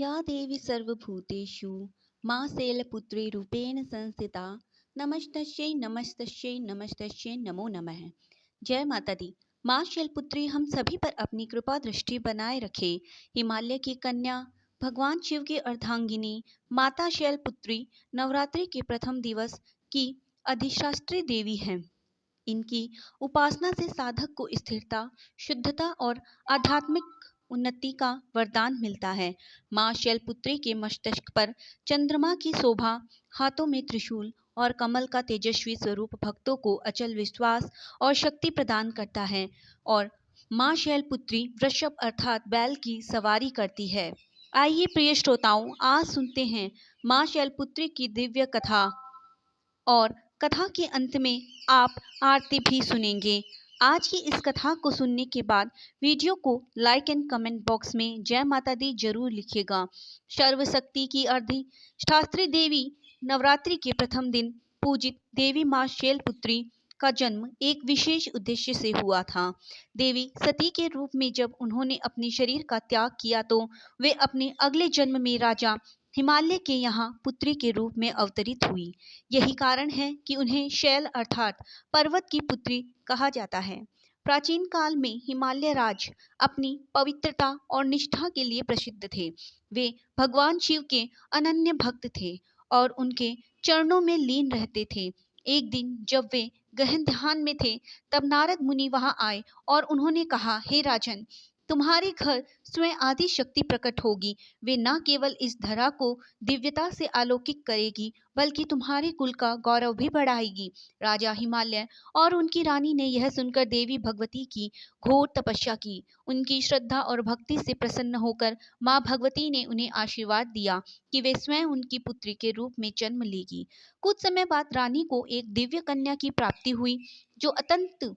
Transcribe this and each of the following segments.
या देवी सर्वभूतेषु मां शैलपुत्री रूपेण संस्थिता नमस्तस्यै नमस्तस्यै नमस्तस्यै नमो नमः। जय माता दी। मां शैलपुत्री हम सभी पर अपनी कृपा दृष्टि बनाए रखे। हिमालय की कन्या, भगवान शिव की अर्धांगिनी माता शैलपुत्री नवरात्रि के प्रथम दिवस की अधिष्ठात्री देवी हैं। इनकी उपासना से साधक को स्थिरता, शुद्धता और आध्यात्मिक उन्नति का वरदान मिलता है। माँ शैलपुत्री के मस्तक पर चंद्रमा की शोभा, हाथों में त्रिशूल और कमल का तेजस्वी स्वरूप भक्तों को अचल विश्वास और शक्ति प्रदान करता है। और माँ शैलपुत्री वृषभ अर्थात बैल की सवारी करती है। आइए प्रिय श्रोताओं, आज सुनते हैं माँ शैलपुत्री की दिव्य कथा। और कथा के अंत में आप आरती भी सुनेंगे। आज की इस कथा को सुनने के बाद वीडियो को लाइक एंड कमेंट बॉक्स में जय माता दी जरूर लिखिएगा। सर्वशक्ति की अधिष्ठात्री देवी नवरात्रि के प्रथम दिन पूजित देवी माँ शैलपुत्री का जन्म एक विशेष उद्देश्य से हुआ था। देवी सती के रूप में जब उन्होंने अपने शरीर का त्याग किया तो वे अपने अगले जन्म में राजा हिमालय के यहाँ पुत्री के रूप में अवतरित हुई। यही कारण है कि उन्हें शैल अर्थात पर्वत की पुत्री कहा जाता है। प्राचीन काल में हिमालय राज अपनी पवित्रता और निष्ठा के लिए प्रसिद्ध थे। वे भगवान शिव के अनन्य भक्त थे और उनके चरणों में लीन रहते थे। एक दिन जब वे गहन ध्यान में थे, तब नारद मुनि वहां आए और उन्होंने कहा, हे राजन, तुम्हारे घर स्वयं आदि शक्ति प्रकट होगी। वे न केवल इस धरा को दिव्यता से अलौकिक करेगी, बल्कि तुम्हारे कुल का गौरव भी बढ़ाएगी। राजा हिमालय और उनकी रानी ने यह सुनकर देवी भगवती की घोर तपस्या की। उनकी श्रद्धा और भक्ति से प्रसन्न होकर माँ भगवती ने उन्हें आशीर्वाद दिया कि वे स्वयं उनकी पुत्री के रूप में जन्म लेगी। कुछ समय बाद रानी को एक दिव्य कन्या की प्राप्ति हुई, जो अत्यंत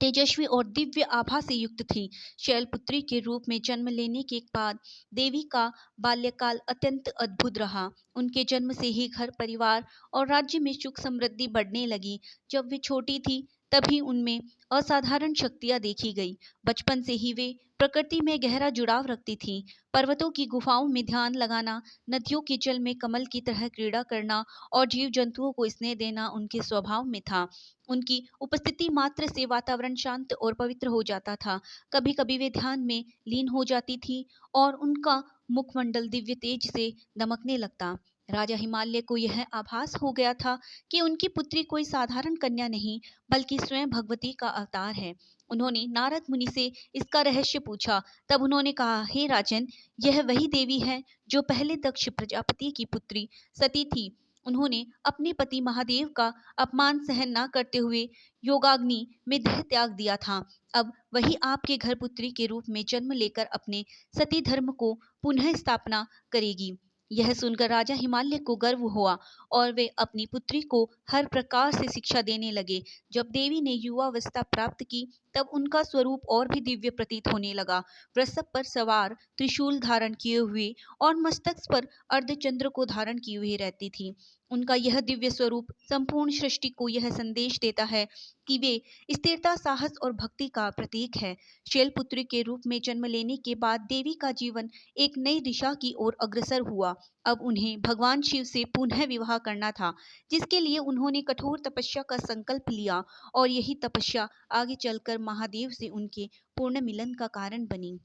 तेजस्वी और दिव्य आभा से युक्त थी। शैलपुत्री के रूप में जन्म लेने के बाद देवी का बाल्यकाल अत्यंत अद्भुत रहा। उनके जन्म से ही घर परिवार और राज्य में सुख समृद्धि बढ़ने लगी। जब वे छोटी थी तभी उनमें असाधारण शक्तियां देखी गई। बचपन से ही वे प्रकृति में गहरा जुड़ाव रखती थीं। पर्वतों की गुफाओं में ध्यान लगाना, नदियों के जल में कमल की तरह क्रीड़ा करना और जीव जंतुओं को स्नेह देना उनके स्वभाव में था। उनकी उपस्थिति मात्र से वातावरण शांत और पवित्र हो जाता था। कभी कभी वे ध्यान में लीन हो जाती थी और उनका मुखमंडल दिव्य तेज से दमकने लगता। राजा हिमालय को यह आभास हो गया था कि उनकी पुत्री कोई साधारण कन्या नहीं, बल्कि स्वयं भगवती का अवतार है। उन्होंने नारद मुनि से इसका रहस्य पूछा। तब उन्होंने कहा, हे राजन, यह वही देवी है जो पहले दक्ष प्रजापति की पुत्री सती थी। उन्होंने अपने पति महादेव का अपमान सहन न करते हुए योगाग्नि में देह त्याग दिया था। अब वही आपके घर पुत्री के रूप में जन्म लेकर अपने सती धर्म को पुनः स्थापना करेगी। यह सुनकर राजा हिमालय को गर्व हुआ और वे अपनी पुत्री को हर प्रकार से शिक्षा देने लगे। जब देवी ने युवावस्था प्राप्त की, तब उनका स्वरूप और भी दिव्य प्रतीत होने लगा। वृषभ पर सवार, त्रिशूल धारण किए हुए और मस्तक पर अर्धचंद्र को धारण किए हुए रहती थी। उनका यह दिव्य स्वरूप संपूर्ण सृष्टि को यह संदेश देता है कि वे स्थिरता, साहस और भक्ति का प्रतीक है। शैलपुत्री के रूप में जन्म लेने के बाद देवी का जीवन एक नई दिशा की ओर अग्रसर हुआ। अब उन्हें भगवान शिव से पुनः विवाह करना था, जिसके लिए उन्होंने कठोर तपस्या का संकल्प लिया और यही तपस्या आगे चलकर महादेव से उनके पूर्ण मिलन का कारण बनी।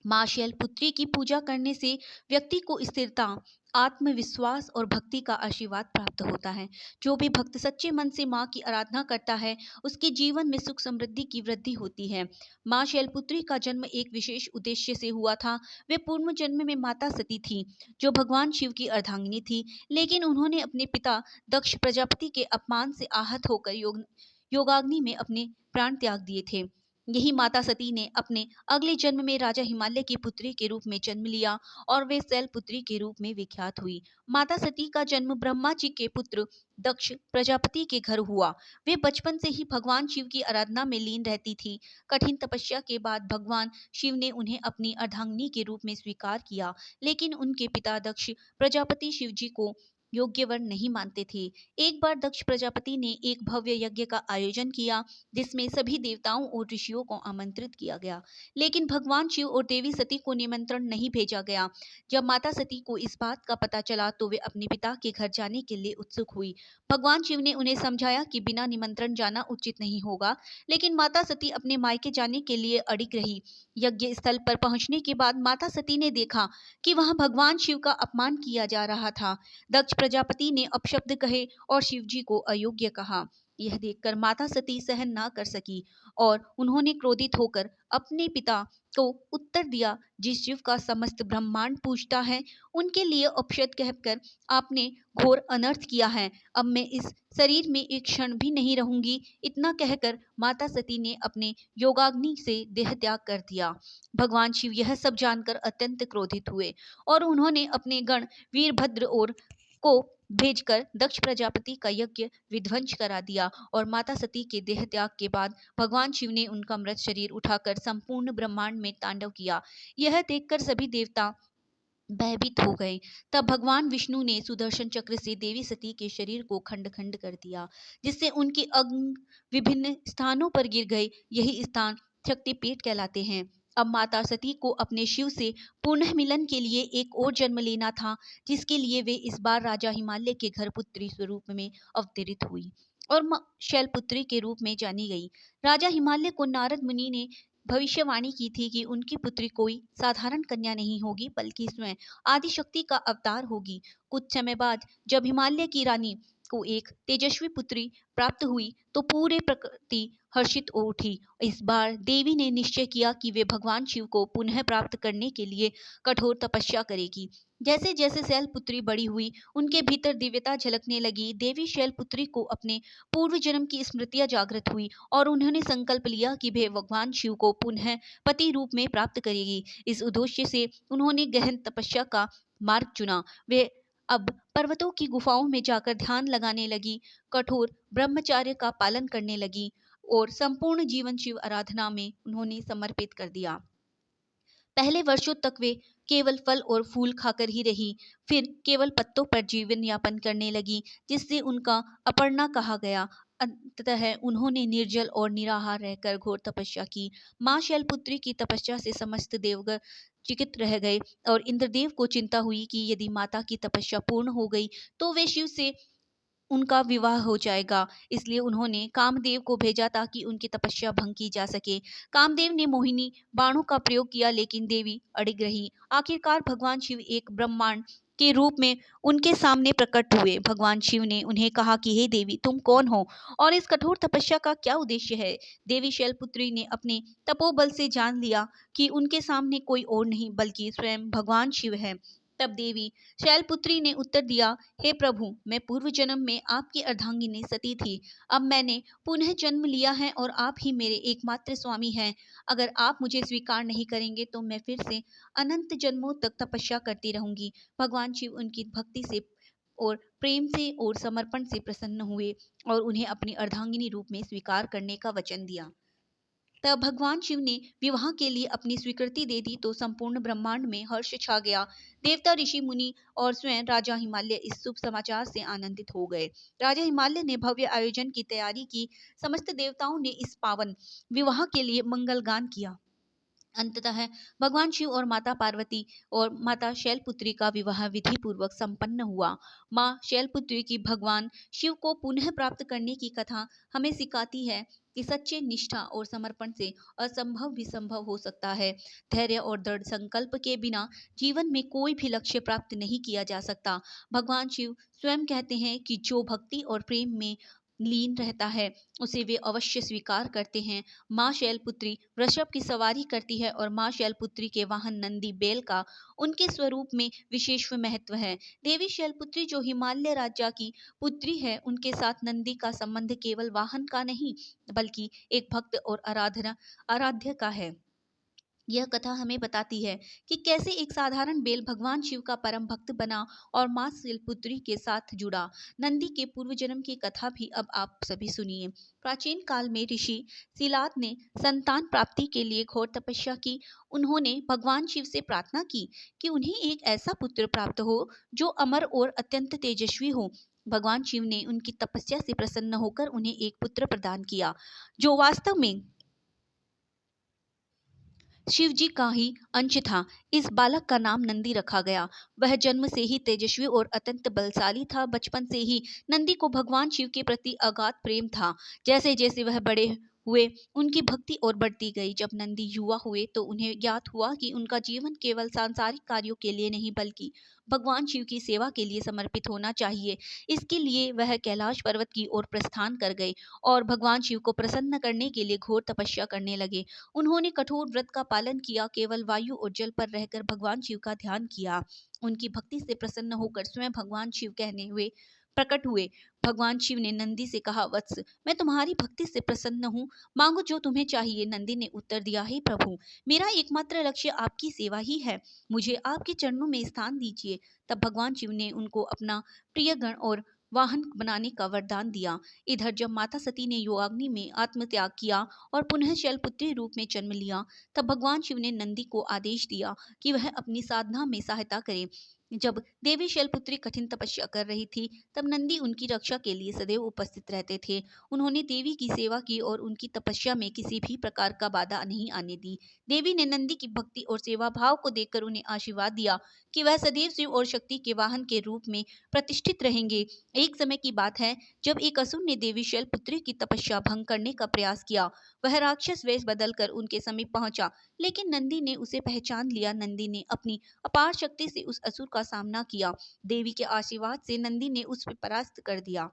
माँ शैलपुत्री की पूजा करने से व्यक्ति को स्थिरता, आत्मविश्वास और भक्ति का आशीर्वाद प्राप्त होता है। जो भी भक्त सच्चे मन से माँ की आराधना करता है, उसके जीवन में सुख समृद्धि की वृद्धि होती है। माँ शैलपुत्री का जन्म एक विशेष उद्देश्य से हुआ था। वे पूर्व जन्म में माता सती थी, जो भगवान शिव की अर्धांगिनी थी, लेकिन उन्होंने अपने पिता दक्ष प्रजापति के अपमान से आहत होकर योगाग्नि में अपने प्राण त्याग दिए थे। यही माता सती ने अपने अगले जन्म में राजा हिमालय की पुत्री के रूप में जन्म लिया और वे शैलपुत्री के रूप में विख्यात हुई। माता सती का जन्म ब्रह्मा जी के पुत्र दक्ष प्रजापति के घर हुआ। वे बचपन से ही भगवान शिव की आराधना में लीन रहती थी। कठिन तपस्या के बाद भगवान शिव ने उन्हें अपनी अर्धांगिनी के रूप में स्वीकार किया, लेकिन उनके पिता दक्ष प्रजापति शिव जी को योग्य वर नहीं मानते थे। एक बार दक्ष प्रजापति ने एक भव्य यज्ञ का आयोजन किया जिसमें सभी देवताओं और ऋषियों को आमंत्रित किया गया, लेकिन भगवान शिव और देवी सती को निमंत्रण नहीं भेजा गया। जब माता सती को इस बात का पता चला तो वे अपने पिता के घर जाने के लिए उत्सुक हुई। भगवान शिव ने उन्हें समझाया कि बिना निमंत्रण जाना उचित नहीं होगा, लेकिन माता सती अपने मायके जाने के लिए अड़िग रही। यज्ञ स्थल पर पहुंचने के बाद माता सती ने देखा कि वहां भगवान शिव का अपमान किया जा रहा था। दक्ष प्रजापति ने अपशब्द कहे और शिव जी को अयोग्य कहा। यह देखकर माता सती सहन ना कर सकी और उन्होंने क्रोधित होकर अपने पिता को उत्तर दिया, जिस शिव का समस्त ब्रह्मांड पूजता है उनके लिए अपशब्द कहकर आपने घोर अनर्थ किया है। अब मैं इस शरीर में एक क्षण भी नहीं रहूंगी। इतना कहकर माता सती ने अपने योगाग्नि से देह त्याग कर दिया। भगवान शिव यह सब जानकर अत्यंत क्रोधित हुए और उन्होंने अपने गण वीरभद्र और को भेजकर दक्ष प्रजापति का यज्ञ विध्वंस करा दिया और माता सती के देह त्याग के बाद भगवान शिव ने उनका मृत शरीर उठाकर संपूर्ण ब्रह्मांड में तांडव किया। यह देखकर सभी देवता भयभीत हो गए। तब भगवान विष्णु ने सुदर्शन चक्र से देवी सती के शरीर को खंड खंड कर दिया, जिससे उनके अंग विभिन्न स्थानों पर गिर गए। यही स्थान शक्तिपीठ कहलाते हैं। अब माता सती को अपने शिव से पुनः मिलन के लिए एक और जन्म लेना था, जिसके लिए वे इस बार राजा हिमालय के घर पुत्री स्वरूप में अवतरित हुई और शैलपुत्री के रूप में जानी गई। राजा हिमालय को नारद मुनि ने भविष्यवाणी की थी कि उनकी पुत्री कोई साधारण कन्या नहीं होगी, बल्कि स्वयं आदिशक्ति का अवतार होगी। कुछ समय बाद जब हिमालय की रानी को एक तेजस्वी पुत्री प्राप्त हुई तो पूरे प्रकृति हर्षित हो उठी। इस बार देवी ने निश्चय किया कि वे भगवान शिव को पुनः प्राप्त करने के लिए कठोर तपस्या करेगी। जैसे जैसे शैलपुत्री बड़ी हुई, उनके भीतर दिव्यता झलकने लगी। देवी शैलपुत्री को अपने पूर्व जन्म की स्मृतियां जागृत हुई और उन्होंने संकल्प लिया कि वे भगवान शिव को पुनः पति रूप में प्राप्त करेगी। इस उद्देश्य से उन्होंने गहन तपस्या का मार्ग चुना। वे अब पर्वतों की गुफाओं में जाकर ध्यान लगाने लगी, कठोर ब्रह्मचार्य का पालन करने लगी और संपूर्ण जीवन शिव आराधना में उन्होंने समर्पित कर दिया। पहले वर्षों तक वे केवल फल और फूल खाकर ही रही, फिर केवल पत्तों पर जीवन यापन करने लगी, जिससे उनका अपर्णा कहा गया। अंततः उन्होंने निर्जल और निराहार रहकर घोर तपस्या की। माँ शैलपुत्री की तपस्या से समस्त देवगण चिकित रह गए और इंद्रदेव को चिंता हुई कि यदि माता की तपस्या पूर्ण हो गई तो वे शिव से उनका विवाह हो जाएगा। इसलिए उन्होंने कामदेव को भेजा ताकि उनकी तपस्या भंग की जा सके। कामदेव ने मोहिनी बाणों का प्रयोग किया, लेकिन देवी अड़िग रही। आखिरकार भगवान शिव एक ब्रह्मांड के रूप में उनके सामने प्रकट हुए। भगवान शिव ने उन्हें कहा कि हे देवी, तुम कौन हो और इस कठोर तपस्या का क्या उद्देश्य है। देवी शैलपुत्री ने अपने तपोबल से जान लिया कि उनके सामने कोई और नहीं बल्कि स्वयं भगवान शिव है। तब देवी शैलपुत्री ने उत्तर दिया, हे प्रभु, मैं पूर्व जन्म में आपकी अर्धांगिनी सती थी। अब मैंने पुनः जन्म लिया है और आप ही मेरे एकमात्र स्वामी हैं। अगर आप मुझे स्वीकार नहीं करेंगे तो मैं फिर से अनंत जन्मों तक तपस्या करती रहूंगी। भगवान शिव उनकी भक्ति से और प्रेम से और समर्पण से प्रसन्न हुए और उन्हें अपनी अर्धांगिनी रूप में स्वीकार करने का वचन दिया। तब भगवान शिव ने विवाह के लिए अपनी स्वीकृति दे दी तो संपूर्ण ब्रह्मांड में हर्ष छा गया। देवता, ऋषि मुनि और स्वयं राजा हिमालय इस शुभ समाचार से आनंदित हो गए। राजा हिमालय ने भव्य आयोजन की तैयारी की। समस्त देवताओं ने इस पावन विवाह के लिए मंगल गान किया। अंततः भगवान शिव और माता पार्वती और माता शैलपुत्री का विवाह विधि पूर्वक संपन्न हुआ। माँ शैलपुत्री की भगवान शिव को पुनः प्राप्त करने की कथा हमें सिखाती है कि सच्चे निष्ठा और समर्पण से असंभव भी संभव हो सकता है। धैर्य और दृढ़ संकल्प के बिना जीवन में कोई भी लक्ष्य प्राप्त नहीं किया जा सकता। भगवान शिव स्वयं कहते हैं कि जो भक्ति और प्रेम में लीन रहता है उसे वे अवश्य स्वीकार करते हैं। माँ शैलपुत्री वृषभ की सवारी करती है और माँ शैलपुत्री के वाहन नंदी बैल का उनके स्वरूप में विशेष महत्व है। देवी शैलपुत्री जो हिमालय राज्य की पुत्री है, उनके साथ नंदी का संबंध केवल वाहन का नहीं बल्कि एक भक्त और आराध्य का है। यह कथा हमें बताती है कि कैसे एक साधारण बैल भगवान शिव का परम भक्त बना और मां शैलपुत्री के साथ जुड़ा। नंदी के पूर्व जन्म की कथा भी अब आप सभी सुनिए। प्राचीन काल में ऋषि सिलाद ने संतान प्राप्ति के लिए घोर तपस्या की। उन्होंने भगवान शिव से प्रार्थना की कि उन्हें एक ऐसा पुत्र प्राप्त हो जो अमर और अत्यंत तेजस्वी हो। भगवान शिव ने उनकी तपस्या से प्रसन्न होकर उन्हें एक पुत्र प्रदान किया, जो वास्तव में शिव जी का ही अंश था। इस बालक का नाम नंदी रखा गया। वह जन्म से ही तेजस्वी और अत्यंत बलशाली था। बचपन से ही नंदी को भगवान शिव के प्रति अगाध प्रेम था। जैसे जैसे वह बड़े हुए, उनकी भक्ति और बढ़ती गई। जब नंदी युवा हुए तो उन्हें ज्ञात हुआ कि उनका जीवन केवल सांसारिक कार्यों के लिए नहीं बल्कि भगवान शिव की सेवा के लिए समर्पित होना चाहिए। इसके लिए वह कैलाश पर्वत की ओर प्रस्थान कर गए और भगवान शिव को प्रसन्न करने के लिए घोर तपस्या करने लगे। उन्होंने कठोर व्रत का पालन किया, केवल वायु और जल पर रहकर भगवान शिव का ध्यान किया। उनकी भक्ति से प्रसन्न होकर स्वयं भगवान शिव कहने हुए प्रकट हुए। भगवान शिव ने नंदी से कहा, वत्स, मैं तुम्हारी भक्ति से प्रसन्न हूँ, मांगो जो तुम्हें चाहिए। नंदी ने उत्तर दिया, हे प्रभु, मेरा एकमात्र लक्ष्य आपकी सेवा ही है, मुझे आपके चरणों में स्थान दीजिए। तब भगवान शिव ने उनको अपना प्रिय गण और वाहन बनाने का वरदान दिया। इधर जब माता सती ने योगाग्नि में आत्मत्याग किया और पुनः शैलपुत्री रूप में जन्म लिया, तब भगवान शिव ने नंदी को आदेश दिया कि वह अपनी साधना में सहायता करे। जब देवी शैलपुत्री कठिन तपस्या कर रही थी, तब नंदी उनकी रक्षा के लिए सदैव उपस्थित रहते थे। उन्होंने देवी की सेवा की और उनकी तपस्या में किसी भी प्रकार का बाधा नहीं आने दी। देवी ने नंदी की भक्ति और सेवा भाव को देखकर उन्हें आशीर्वाद दिया कि वह सदैव शिव और शक्ति के वाहन के रूप में प्रतिष्ठित रहेंगे। एक समय की बात है, जब एक असुर ने देवी शैलपुत्री की तपस्या भंग करने का प्रयास किया। वह राक्षस वेश बदलकर उनके समीप पहुंचा, लेकिन नंदी ने उसे पहचान लिया। नंदी ने अपनी अपार शक्ति से उस असुर का सामना किया। देवी के आशीर्वाद से नंदी ने उस पर परास्त कर दिया।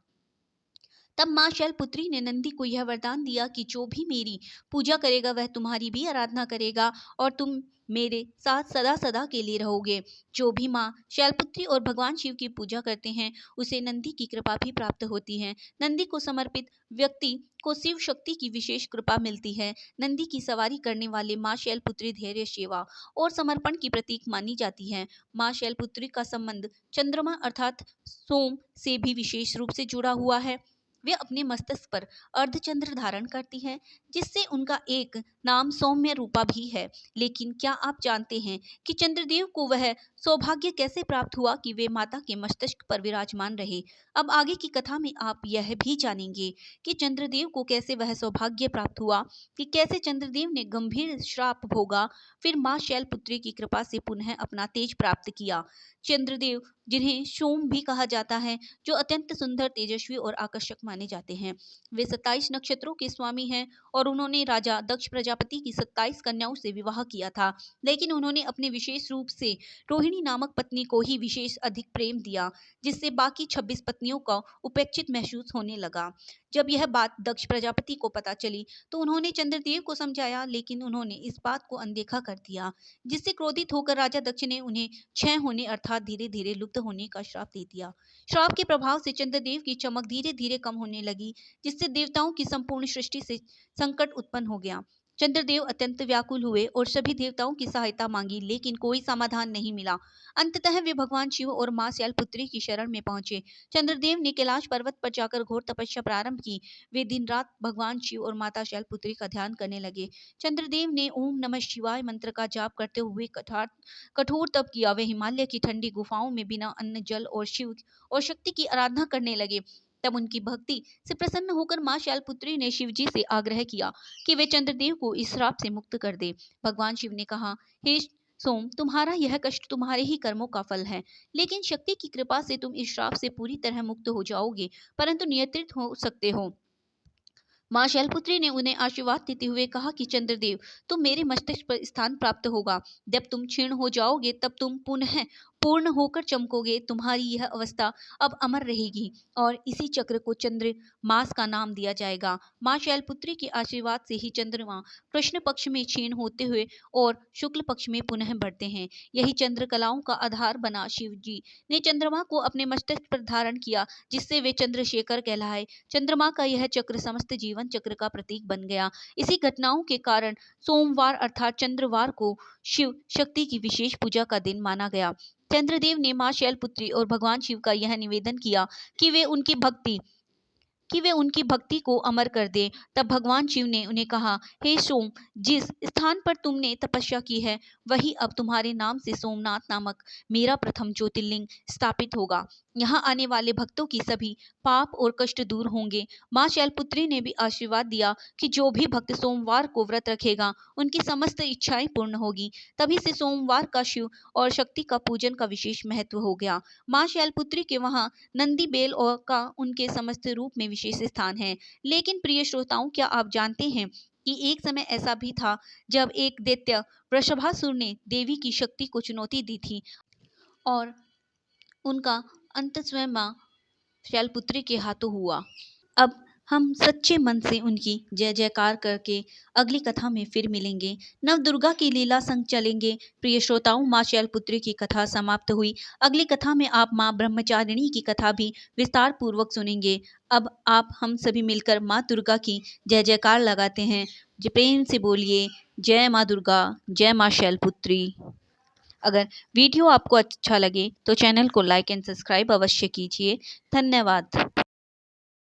तब मां शैलपुत्री ने नंदी को यह वरदान दिया कि जो भी मेरी पूजा करेगा वह तुम्हारी भी आराधना करेगा और तुम मेरे साथ सदा सदा के लिए रहोगे। जो भी मां शैलपुत्री और भगवान शिव की पूजा करते हैं, उसे नंदी की कृपा भी प्राप्त होती है। नंदी को समर्पित व्यक्ति को शिव शक्ति की विशेष कृपा मिलती है। नंदी की सवारी करने वाले मां शैलपुत्री धैर्य, सेवा और समर्पण की प्रतीक मानी जाती है। मां शैलपुत्री का संबंध चंद्रमा अर्थात सोम से भी विशेष रूप से जुड़ा हुआ है। वे अपने मस्तक पर अर्धचंद्र धारण करती हैं, जिससे उनका एक नाम सौम्य रूपा भी है। लेकिन क्या आप जानते हैं कि चंद्रदेव को वह सौभाग्य कैसे प्राप्त हुआ कि वे माता के मस्तक पर विराजमान रहे? अब आगे की कथा में आप यह भी जानेंगे कि चंद्रदेव को कैसे वह सौभाग्य प्राप्त हुआ, कि कैसे चंद्रदेव ने गंभीर श्राप भोगा, फिर मां शैलपुत्री की कृपा से पुनः अपना तेज प्राप्त किया। चंद्रदेव, जिन्हें सोम भी कहा जाता है, जो अत्यंत सुंदर, तेजस्वी और आकर्षक माने जाते हैं, वे 27 नक्षत्रों के स्वामी हैं और उन्होंने राजा दक्ष प्रजापति की 27 कन्याओं से विवाह किया था। लेकिन उन्होंने अपने विशेष रूप से रोहिणी नामक पत्नी को ही विशेष अधिक प्रेम दिया, जिससे बाकी 26 पत्नियों को उपेक्षित महसूस होने लगा। जब यह बात दक्ष प्रजापति को पता चली तो उन्होंने चंद्रदेव को समझाया, लेकिन उन्होंने इस बात को अनदेखा कर दिया, जिससे क्रोधित होकर राजा दक्ष ने उन्हें क्षय होने अर्थात धीरे धीरे लुप्त होने का श्राप दे दिया। श्राप के प्रभाव से चंद्रदेव की चमक धीरे धीरे कम होने लगी, जिससे देवताओं की संपूर्ण सृष्टि से संकट उत्पन्न हो गया। चंद्रदेव अत्यंत व्याकुल हुए और सभी देवताओं की सहायता मांगी, लेकिन कोई समाधान नहीं मिला। अंततः वे भगवान शिव और मां शैलपुत्री की शरण में पहुंचे। चंद्रदेव ने कैलाश पर्वत पर जाकर घोर तपस्या प्रारंभ की। वे दिन रात भगवान शिव और माता शैलपुत्री का ध्यान करने लगे। चंद्रदेव ने ओम नमः शिवाय मंत्र का जाप करते हुए कठोर तप किया। वे हिमालय की ठंडी गुफाओं में बिना अन्न, जल और शिव और शक्ति की आराधना करने लगे। तब उनकी भक्ति से प्रसन्न होकर मां शैलपुत्री ने शिव जी से आग्रह किया कि वे चंद्रदेव को इस श्राप से मुक्त कर दे। भगवान शिव ने कहा, हे सोम, तुम्हारा यह कष्ट तुम्हारे ही कर्मों का फल है, लेकिन शक्ति की कृपा से तुम इस श्राप से पूरी तरह मुक्त हो जाओगे, परंतु नियंत्रित हो सकते हो। मां शैलपुत्री ने उन्हें आशीर्वाद देते हुए कहा कि चंद्रदेव, तुम मेरे मस्तिष्क पर स्थान प्राप्त होगा। जब तुम क्षीण हो जाओगे तब तुम पुनः पूर्ण होकर चमकोगे, तुम्हारी यह अवस्था अब अमर रहेगी और इसी चक्र को चंद्र मास का नाम दिया जाएगा। माँ शैलपुत्री के आशीर्वाद से ही चंद्रमा कृष्ण पक्ष में क्षीण होते हुए और शुक्ल पक्ष में पुनः बढ़ते हैं। यही चंद्र कलाओं का आधार बना। शिव जी ने चंद्रमा को अपने मस्तक पर धारण किया, जिससे वे चंद्रशेखर कहलाए। चंद्रमा का यह चक्र समस्त जीवन चक्र का प्रतीक बन गया। इसी घटनाओं के कारण सोमवार अर्थात चंद्रवार को शिव शक्ति की विशेष पूजा का दिन माना गया। चंद्रदेव ने मां शैलपुत्री और भगवान शिव का यह निवेदन किया कि वे उनकी भक्ति को अमर कर दे। तब भगवान शिव ने उन्हें कहा, हे सोम, जिस स्थान पर तुमने तपस्या की है वही अब तुम्हारे नाम से सोमनाथ नामक मेरा प्रथम ज्योतिर्लिंग स्थापित होगा। यहाँ आने वाले भक्तों की सभी पाप और कष्ट दूर होंगे। माँ शैलपुत्री ने भी आशीर्वाद दिया कि जो भी भक्त सोमवार को व्रत रखेगा उनकी समस्त इच्छाएं पूर्ण होगी। तभी से सोमवार का शिव और शक्ति का पूजन का विशेष महत्व हो गया। माँ शैलपुत्री के वहाँ नंदी बेल और का उनके समस्त रूप में विशेष स्थान है। लेकिन प्रिय श्रोताओं, क्या आप जानते हैं कि एक समय ऐसा भी था जब एक दैत्य वृषभासुर ने देवी की शक्ति को चुनौती दी थी और उनका अंत स्वयं मां शैलपुत्री के हाथों हुआ। अब हम सच्चे मन से उनकी जय जयकार करके अगली कथा में फिर मिलेंगे। नव दुर्गा की लीला संग चलेंगे। प्रिय श्रोताओं, माँ शैलपुत्री की कथा समाप्त हुई। अगली कथा में आप माँ ब्रह्मचारिणी की कथा भी विस्तार पूर्वक सुनेंगे। अब आप हम सभी मिलकर माँ दुर्गा की जय जयकार लगाते हैं। प्रेम से बोलिए, जय माँ दुर्गा, जय माँ शैलपुत्री। अगर वीडियो आपको अच्छा लगे तो चैनल को लाइक एंड सब्सक्राइब अवश्य कीजिए। धन्यवाद।